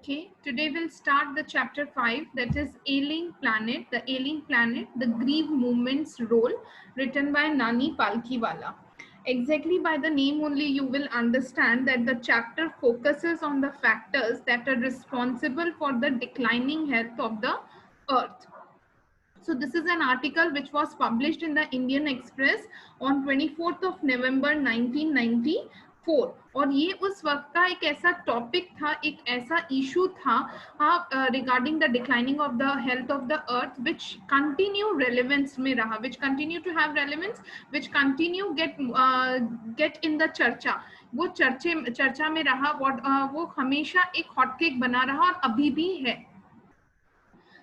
Okay, today we'll start the chapter 5, that is Ailing Planet, the Grieve Movement's Role, written by Nani Palkhiwala. Exactly by the name only you will understand that the chapter focuses on the factors that are responsible for the declining health of the earth. So this is an article which was published in the Indian Express on 24th of November 1994 और ये उस वक्त का एक ऐसा topic था, एक ऐसा इशू था regarding the declining of the health of the earth which continue relevance में रहा, which continue to have relevance, which continue get in the चर्चा, वो चर्चा में रहा, वो हमेशा एक हॉटकेक बना रहा और अभी भी है.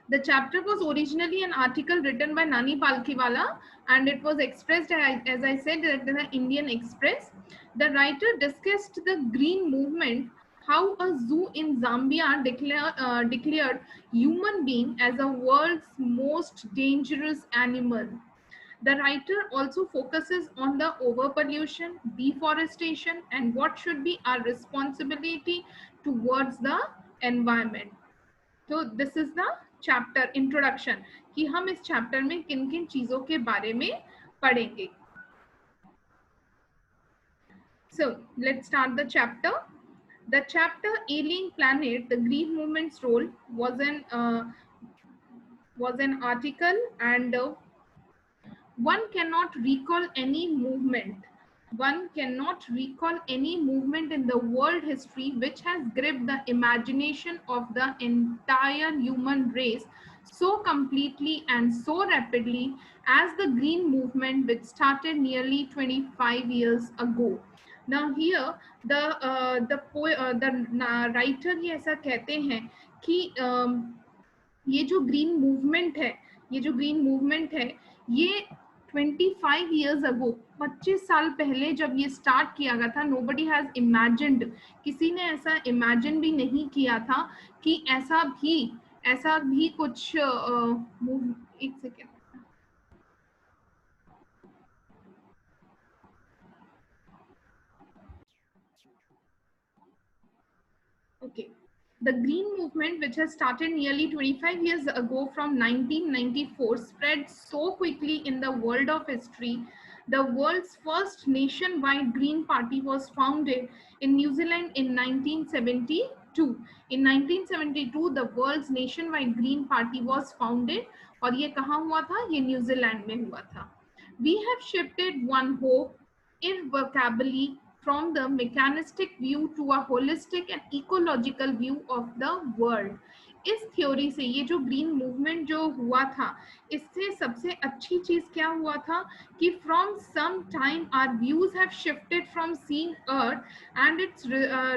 The chapter was originally an article written by Nani Palkhiwala and it was expressed, as I said, in the Indian Express. The writer discussed the green movement, how a zoo in Zambia declared human being as the world's most dangerous animal. The writer also focuses on the overpollution, deforestation, and what should be our responsibility towards the environment. So this is the chapter introduction कि हम इस chapter में किन किन चीजों के बारे में पढ़ेंगे. So let's start the chapter. The chapter Ailing Planet, the Grieve Movement's Role was an article, and one cannot recall any movement in the world history which has gripped the imagination of the entire human race so completely and so rapidly as the green movement, which started nearly 25 years ago. Now here the writer ये ऐसा कहते हैं कि ये जो green movement है ये 25 years ago, 25 साल पहले जब ये स्टार्ट किया गया था, nobody has imagined, किसी ने ऐसा इमेजिन भी नहीं किया था कि ऐसा भी कुछ एक second. Okay. The green movement, which has started nearly 25 years ago from 1994, spread so quickly in the world of history. The world's first nationwide Green Party was founded in New Zealand in 1972. In 1972, the world's nationwide Green Party was founded. और ये कहाँ हुआ था? ये New Zealand में हुआ था. We have shifted one hope irrevocably from the mechanistic view to a holistic and ecological view of the world. इस थ्योरी से ये जो ग्रीन मूवमेंट जो हुआ था, इससे सबसे अच्छी चीज क्या हुआ था कि from some time our views have shifted from seeing earth and its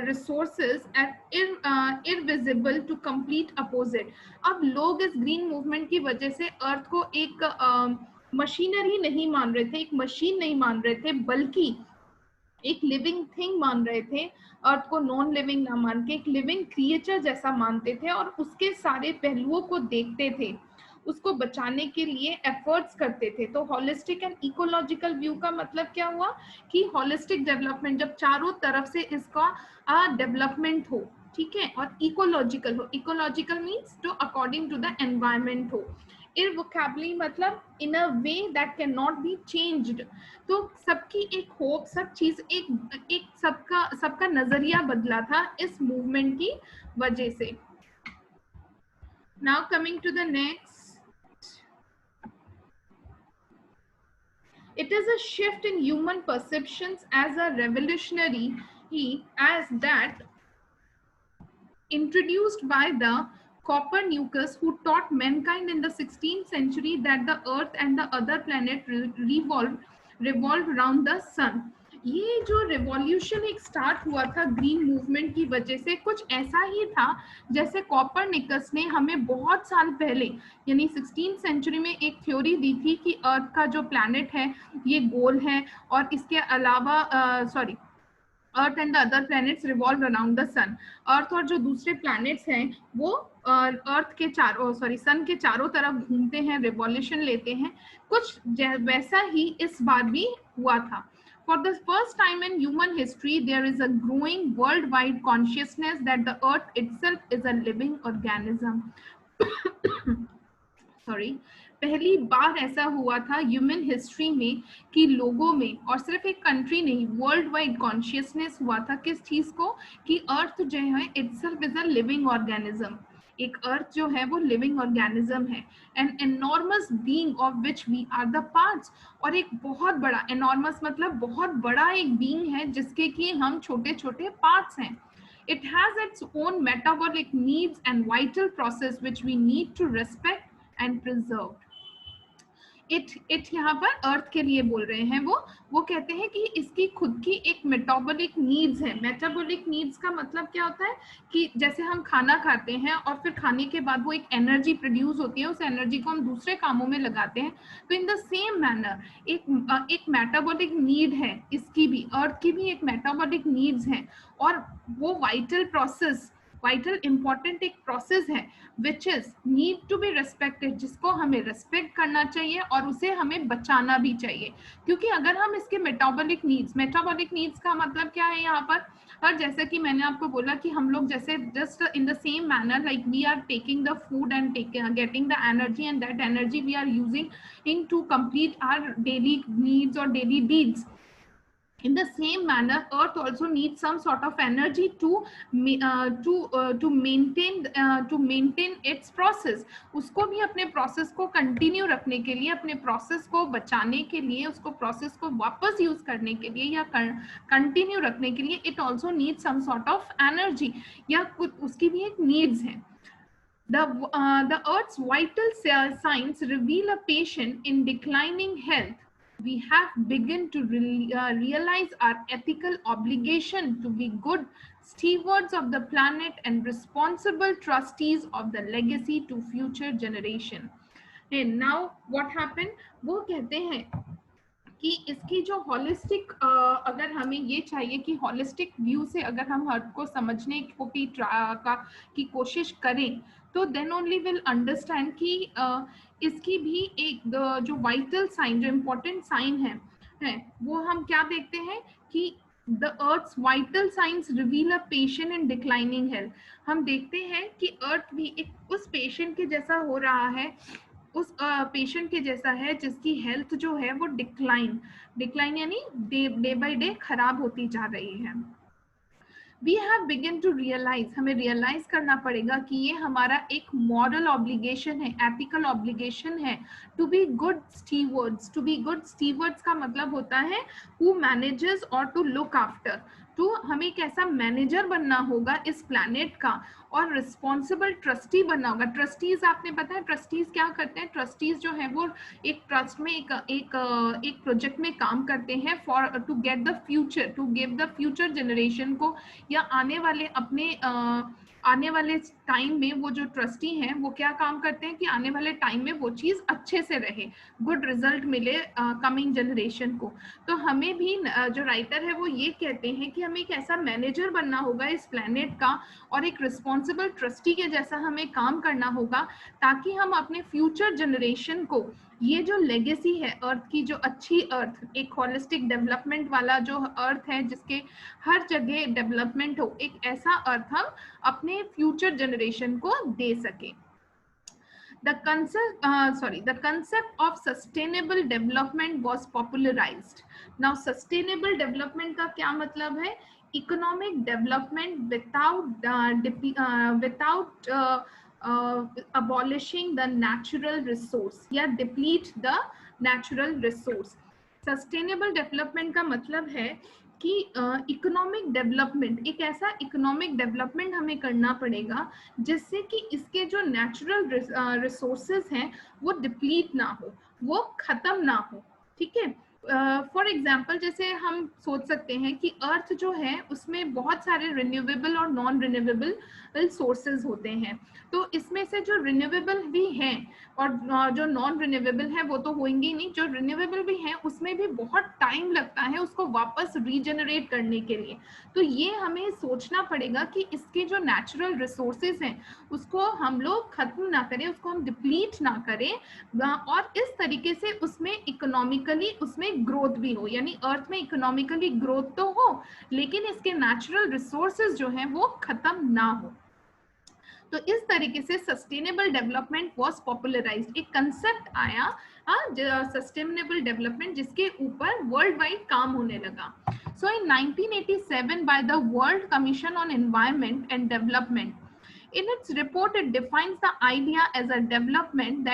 resources at invisible to complete opposite. अब लोग इस ग्रीन मूवमेंट की वजह से अर्थ को एक मशीनरी नहीं मान रहे थे, एक मशीन नहीं मान रहे थे, बल्कि एक लिविंग थिंग मान रहे थे. अर्थ को नॉन लिविंग ना मान के एक लिविंग क्रिएचर जैसा मानते थे और उसके सारे पहलुओं को देखते थे, उसको बचाने के लिए एफर्ट्स करते थे. तो होलिस्टिक एंड इकोलॉजिकल व्यू का मतलब क्या हुआ कि होलिस्टिक डेवलपमेंट, जब चारों तरफ से इसका डेवलपमेंट हो, ठीक है, और इकोलॉजिकल हो. इकोलॉजिकल मीन्स जो अकॉर्डिंग टू द एनवायरमेंट हो. irrevocably मतलब in a way that cannot be changed. तो सबकी एक होप, सब चीज एक सबका नजरिया बदला था इस मूवमेंट की वजह से. Now coming to the next, it is a shift in human perceptions as a revolutionary as that introduced by the Copernicus, who taught mankind in the 16th century that the earth and the other planet revolve around the sun. ये जो revolution एक start हुआ था green movement की वजह से, कुछ ऐसा ही था जैसे कॉपरनिकस ने हमें बहुत साल पहले यानी 16th सेंचुरी में एक थ्योरी दी थी कि अर्थ का जो प्लैनेट है ये गोल है और इसके अलावा earth and the other planets revolve around the sun. Earth और जो दूसरे प्लैनेट्स हैं वो अर्थ के सन के चारों तरफ घूमते हैं, रिवॉल्यूशन लेते हैं. कुछ वैसा ही इस बार भी हुआ था. For the first time in human history, there is a growing worldwide consciousness that the earth itself is a living organism. Sorry, पहली बार ऐसा हुआ था ह्यूमन हिस्ट्री में कि लोगों में, और सिर्फ एक कंट्री नहीं, वर्ल्ड वाइड कॉन्शियसनेस हुआ था किस चीज को, कि अर्थ जो है itself is a living organism. एक अर्थ जो है वो लिविंग ऑर्गेनिज्म है, an enormous being of which we are the parts. और एक बहुत बड़ा, एनॉर्मस मतलब बहुत बड़ा एक बीइंग है जिसके कि हम छोटे छोटे पार्ट्स हैं। It has its own metabolic needs and vital process which we need to respect and preserve. It यहाँ पर अर्थ के लिए बोल रहे हैं। वो कहते हैं कि इसकी खुद की एक मेटाबॉलिक नीड्स है। मेटाबॉलिक नीड्स का मतलब क्या होता है कि जैसे हम खाना खाते हैं और फिर खाने के बाद वो एक एनर्जी प्रोड्यूस होती है, उस एनर्जी को हम दूसरे कामों में लगाते हैं। तो इन द सेम मैनर एक मेटाबॉलिक नीड है इसकी भी, अर्थ की भी एक मेटाबॉलिक नीड्स है, और वो वाइटल इंपॉर्टेंट एक प्रोसेस है which is need to be respected, जिसको हमें रेस्पेक्ट करना चाहिए और उसे हमें बचाना भी चाहिए। क्योंकि अगर हम इसके मेटाबॉलिक नीड्स का मतलब क्या है यहाँ पर, और जैसे कि मैंने आपको बोला कि हम लोग जैसे just in the same manner like we are taking the food and getting the energy, and that energy we are using to complete our daily needs or daily deeds. In the same manner, earth also needs some sort of energy to maintain its process. उसको भी अपने process को continue रखने के लिए, अपने process को बचाने के लिए, उसको प्रोसेस को वापस यूज करने के लिए या कंटिन्यू रखने के लिए, it also needs some sort of energy, या उसकी भी एक नीड्स है। The earth's vital signs reveal a patient in declining health. We have begun to realize our ethical obligation to be good stewards of the planet and responsible trustees of the legacy to future generation. And now what happened? वो कहते हैं कि इसकी जो holistic, अगर हमें ये चाहिए कि हॉलिस्टिक व्यू से अगर हम अर्थ को समझने की कोशिश करें, तो देन ओनली विल अंडरस्टैंड कि इसकी भी एक जो वाइटल साइन, जो इम्पोर्टेंट साइन है वो हम क्या देखते हैं कि the earth's vital signs reveal a patient in declining health. हम देखते हैं कि अर्थ भी एक उस पेशेंट के जैसा हो रहा है, उस पेशेंट के जैसा है जिसकी हेल्थ जो है वो डिक्लाइन यानी डे बाय डे खराब होती जा रही है। We have begun to realize, हमें रियलाइज करना पड़ेगा कि ये हमारा एक मॉरल ऑब्लिगेशन है, एथिकल ऑब्लिगेशन है, to be good stewards. To be good stewards का मतलब होता है हु मैनेजेस और टू लुक आफ्टर। तो हमें एक ऐसा मैनेजर बनना होगा इस प्लैनेट का, और रिस्पॉन्सिबल ट्रस्टी बनना होगा। ट्रस्टीज आपने पता है ट्रस्टीज क्या करते हैं? ट्रस्टीज जो है वो एक ट्रस्ट में एक प्रोजेक्ट में काम करते हैं for to get the future, to give the future generation को, या आने वाले टाइम में वो जो ट्रस्टी हैं वो क्या काम करते हैं कि आने वाले टाइम में वो चीज़ अच्छे से रहे, गुड रिजल्ट मिले कमिंग जनरेशन को। तो हमें भी जो राइटर है वो ये कहते हैं कि हमें एक ऐसा मैनेजर बनना होगा इस प्लेनेट का, और एक रिस्पॉन्सिबल ट्रस्टी के जैसा हमें काम करना होगा, ताकि हम अपने फ्यूचर जनरेशन को ये जो लेगेसी है अर्थ की, जो अच्छी अर्थ, एक होलिस्टिक डेवलपमेंट वाला जो अर्थ है जिसके हर जगह डेवलपमेंट हो, एक ऐसा अर्थ हम अपने फ्यूचर जनरेशन को दे सके। The concept of sustainable development was popularized. Now, sustainable development का क्या मतलब है? Economic development without abolishing the natural resource या deplete the natural resource. Sustainable development का मतलब है कि इकोनॉमिक डेवलपमेंट, एक ऐसा इकोनॉमिक डेवलपमेंट हमें करना पड़ेगा जिससे कि इसके जो नेचुरल रिसोर्सेज हैं वो डिप्लीट ना हो, वो खत्म ना हो। ठीक है, फॉर एग्जाम्पल जैसे हम सोच सकते हैं कि अर्थ जो है उसमें बहुत सारे रिन्यूएबल और नॉन रिन्यूएबल सोर्सेज होते हैं, तो इसमें से जो रिन्यूएबल भी हैं और जो नॉन रिन्यूएबल है वो तो होंगे ही नहीं, जो रिन्यूएबल भी हैं उसमें भी बहुत टाइम लगता है उसको वापस रीजनरेट करने के लिए। तो ये हमें सोचना पड़ेगा कि इसके जो नेचुरल रिसोर्सेज हैं उसको हम लोग खत्म ना करें, उसको हम डिप्लीट ना करें, और इस तरीके से उसमें इकोनॉमिकली उसमें में ग्रोथ भी हो, यानी अर्थ में इकोनॉमिकली ग्रोथ तो हो लेकिन इसके नेचुरल रिसोर्सेज जो हैं वो खत्म ना हो। तो इस तरीके से सस्टेनेबल डेवलपमेंट वाज पॉपुलराइज्ड, एक कंसेप्ट आया सस्टेनेबल डेवलपमेंट जिसके ऊपर वर्ल्ड वाइड काम होने लगा। सो इन 1987 by the world commission on environment and development, in its report it defines the idea as a development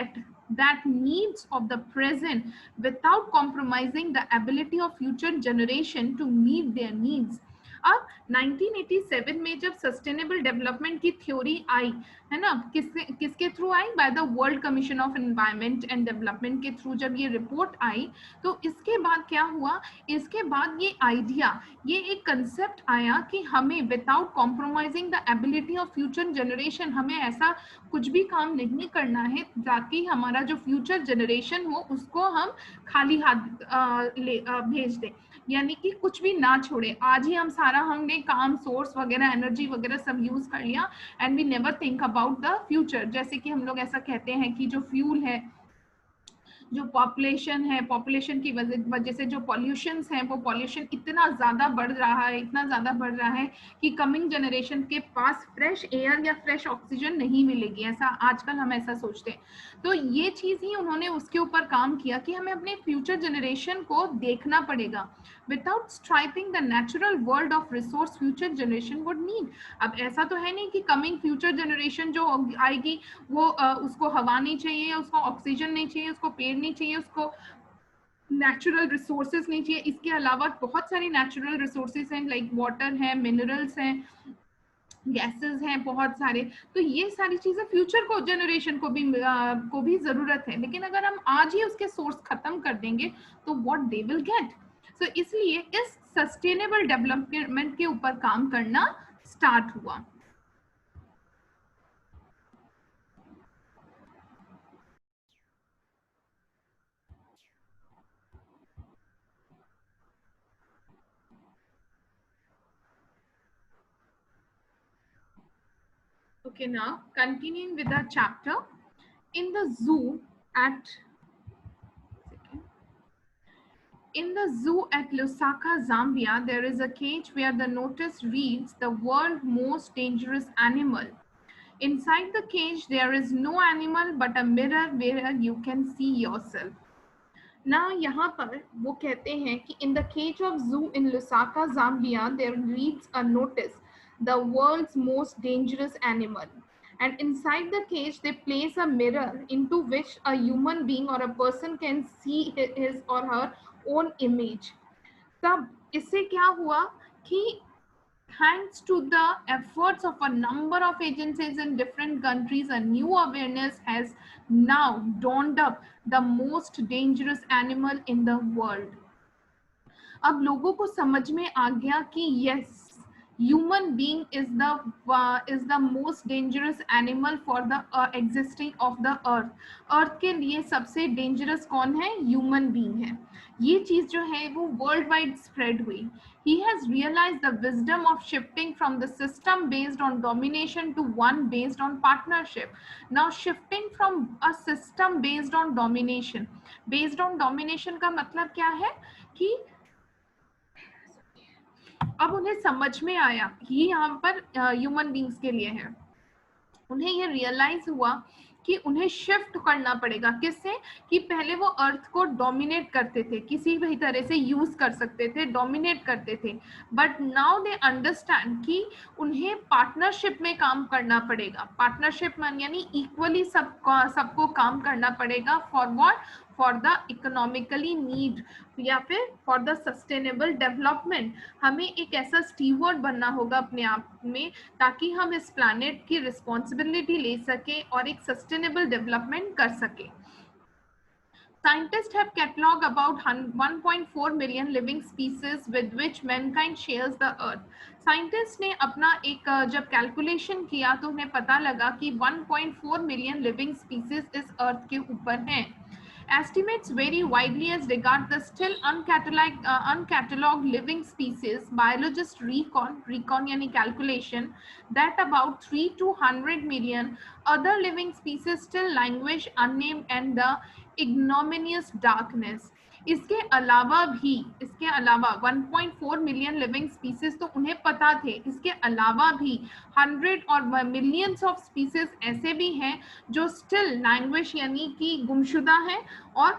that needs of the present without compromising the ability of future generation to meet their needs। अब 1987 में जब sustainable development की theory आई है ना, किसके through I? By the world commission of environment and development के through जब ये रिपोर्ट आई, तो इसके बाद क्या हुआ? इसके बाद ये आइडिया, ये एक कंसेप्ट आया कि हमें without compromising the ability of future generation, हमें ऐसा कुछ भी काम नहीं करना है ताकि हमारा जो फ्यूचर जनरेशन हो उसको हम खाली हाथ भेज दें, यानी कि कुछ भी ना छोड़े। आज ही हम सारा हमने काम, सोर्स वगैरह, एनर्जी वगैरह सब यूज कर लिया and we never think about the future. जैसे कि हम लोग ऐसा कहते हैं कि जो फ्यूल है, जो पॉपुलेशन है, पॉपुलेशन की वजह से जो पॉल्यूशंस हैं, वो पॉल्यूशन इतना ज़्यादा बढ़ रहा है, इतना ज़्यादा बढ़ रहा है कि कमिंग जनरेशन के पास फ्रेश एयर या फ्रेश ऑक्सीजन नहीं मिलेगी, ऐसा आजकल हम ऐसा सोचते हैं। तो ये चीज़ ही उन्होंने उसके ऊपर काम किया कि हमें अपने फ्यूचर जनरेशन को देखना पड़ेगा। Without striping the natural world of resource future generation would need. अब ऐसा तो है नहीं कि कमिंग फ्यूचर जनरेशन जो आएगी वो उसको हवा नहीं चाहिए, उसको ऑक्सीजन नहीं चाहिए, उसको पेड़ नहीं चाहिए, उसको नेचुरल रिसोर्सेज नहीं चाहिए। इसके अलावा बहुत सारी नेचुरल रिसोर्सेज हैं, लाइक वाटर है, मिनरल्स हैं, गैसेस हैं बहुत सारे। तो ये सारी चीजें फ्यूचर को जनरेशन को भी जरूरत है, लेकिन अगर हम आज ही उसके सोर्स खत्म कर देंगे तो व्हाट दे विल गेट। सो इसलिए इस सस्टेनेबल डेवलपमेंट के ऊपर काम करना स्टार्ट हुआ। Okay, now continuing with the chapter. In the zoo at Lusaka, Zambia, there is a cage where the notice reads the world's most dangerous animal. Inside the cage, there is no animal but a mirror where you can see yourself. Now, यहाँ पर वो कहते हैं कि in the cage of zoo in Lusaka, Zambia, there reads a notice, the world's most dangerous animal. And inside the cage, they place a mirror into which a human being or a person can see his or her own image. तब इससे क्या हुआ कि thanks to the efforts of a number of agencies in different countries, a new awareness has now dawned up the most dangerous animal in the world. अब लोगों को समझ में आ गया कि yes, human being is the most dangerous animal for the existing of the earth के लिए सबसे dangerous कौन है? human being है। ये चीज जो है वो वर्ल्ड वाइड स्प्रेड हुई। He has realized the wisdom of shifting from the system based on domination to one based on partnership. Now shifting from a system based on domination का मतलब क्या है कि अब उन्हें समझ में आया, ये यहाँ पर ह्यूमन बींग्स के लिए है, उन्हें ये रियलाइज हुआ कि उन्हें शिफ्ट करना पड़ेगा। किससे? कि पहले वो अर्थ को डोमिनेट करते थे, किसी भी तरह से यूज कर सकते थे, डोमिनेट करते थे, बट नाउ दे अंडरस्टैंड कि उन्हें पार्टनरशिप में काम करना पड़ेगा। पार्टनरशिप यानी इक्वली सबको काम करना पड़ेगा। For what? For the economically need या फिर फॉर द सस्टेनेबल डेवलपमेंट। हमें एक ऐसा स्टीवर्ड बनना होगा अपने आप में ताकि हम इस प्लैनेट की रिस्पॉन्सिबिलिटी ले सके और एक सस्टेनेबल डेवलपमेंट कर सके। Scientists have cataloged about 1.4 million living species with which mankind shares the earth. Scientists ने अपना एक जब कैलकुलेशन किया तो उन्हें पता लगा कि 1.4 मिलियन लिविंग स्पीसीज इस अर्थ के ऊपर हैं। Estimates vary widely as regards the still uncatalogued living species. Biologists recon यानी calculation that about 3 to 100 million other living species still languish unnamed and the ignominious darkness. इसके अलावा 1.4 मिलियन लिविंग स्पीसीज तो उन्हें पता थे, इसके अलावा भी 100 और मिलियंस ऑफ स्पीसीज ऐसे भी हैं जो स्टिल लैंग्वेज यानी कि गुमशुदा है, और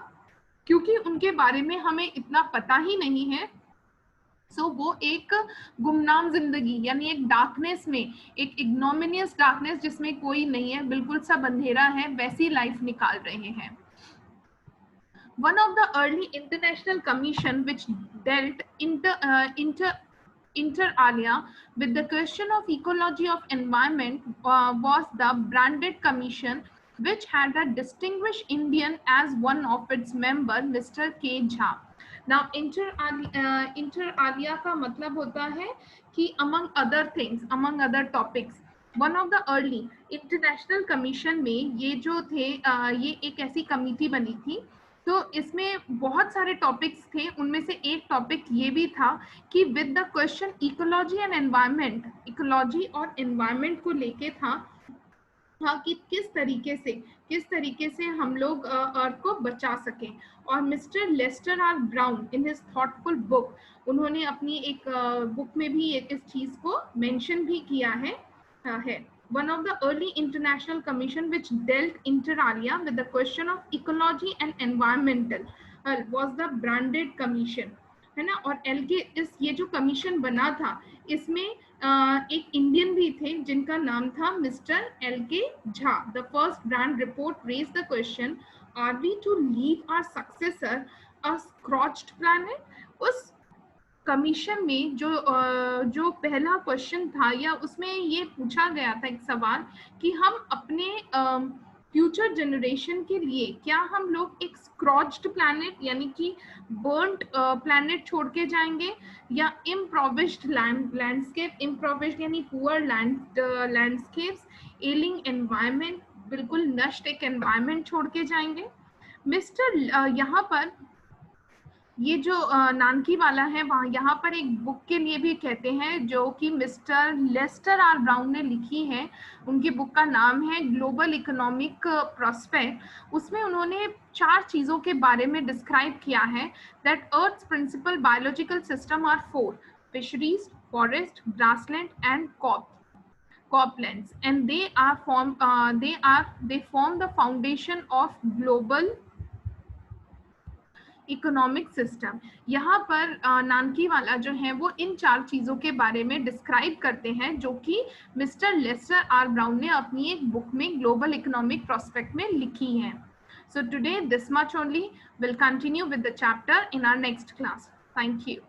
क्योंकि उनके बारे में हमें इतना पता ही नहीं है, सो वो एक गुमनाम जिंदगी यानी एक डार्कनेस में, एक इग्नोमिनियस डार्कनेस जिसमें कोई नहीं है, बिल्कुल सब अंधेरा है, वैसी लाइफ निकाल रहे हैं. One of the early international commission which dealt inter alia with the question of ecology of environment was the Branded Commission, which had a distinguished Indian as one of its member, Mr. K. Jha. Now inter alia का मतलब होता है कि among other things, among other topics, one of the early international commission में ये जो थे ये एक ऐसी कमेटी बनी थी, तो इसमें बहुत सारे टॉपिक्स थे, उनमें से एक टॉपिक ये भी था कि with the question ecology and environment, ecology और एनवायरनमेंट को लेके था कि किस तरीके से हम लोग अर्थ को बचा सकें. और mister Lester R Brown in his thoughtful book, उन्होंने अपनी एक बुक में भी इस चीज को मेंशन भी किया है. One of the early international commission which dealt inter alia with the question of ecology and environmental was the Branded Commission, है ना. और ये जो कमीशन बना था, इसमें एक इंडियन भी थे जिनका नाम था mister LK Jha. The first brand report raise the question, are we to leave our successor a scorched planet. उस कमीशन में जो पहला क्वेश्चन था, या उसमें ये पूछा गया था एक सवाल कि हम अपने फ्यूचर जनरेशन के लिए क्या हम लोग एक स्क्रॉच्ड प्लैनेट यानी कि बर्न्ड प्लैनेट छोड़ के जाएंगे, या इम्प्रोविज्ड लैंडस्केप, इम्प्रोविज्ड यानी पुअर लैंडस्केप्स, एलिंग एनवायरनमेंट, बिल्कुल नष्ट एक एनवायरनमेंट छोड़ के जाएंगे. मिस्टर यहाँ पर ये जो नानकी वाला है, वहाँ यहाँ पर एक बुक के लिए भी कहते हैं जो कि मिस्टर लेस्टर आर ब्राउन ने लिखी है. उनकी बुक का नाम है ग्लोबल इकोनॉमिक प्रॉस्पेक्ट. उसमें उन्होंने 4 चीज़ों के बारे में डिस्क्राइब किया है. That earth's principal biological system are 4: fisheries, forest, grassland and croplands, and they form the foundation of global economic system. यहाँ पर नानकी वाला जो है वो इन 4 चीज़ों के बारे में डिस्क्राइब करते हैं जो कि मिस्टर लेस्टर आर ब्राउन ने अपनी एक बुक में ग्लोबल इकोनॉमिक प्रोस्पेक्ट में लिखी हैं. So today this much only. We'll continue with the chapter in our next class. Thank you.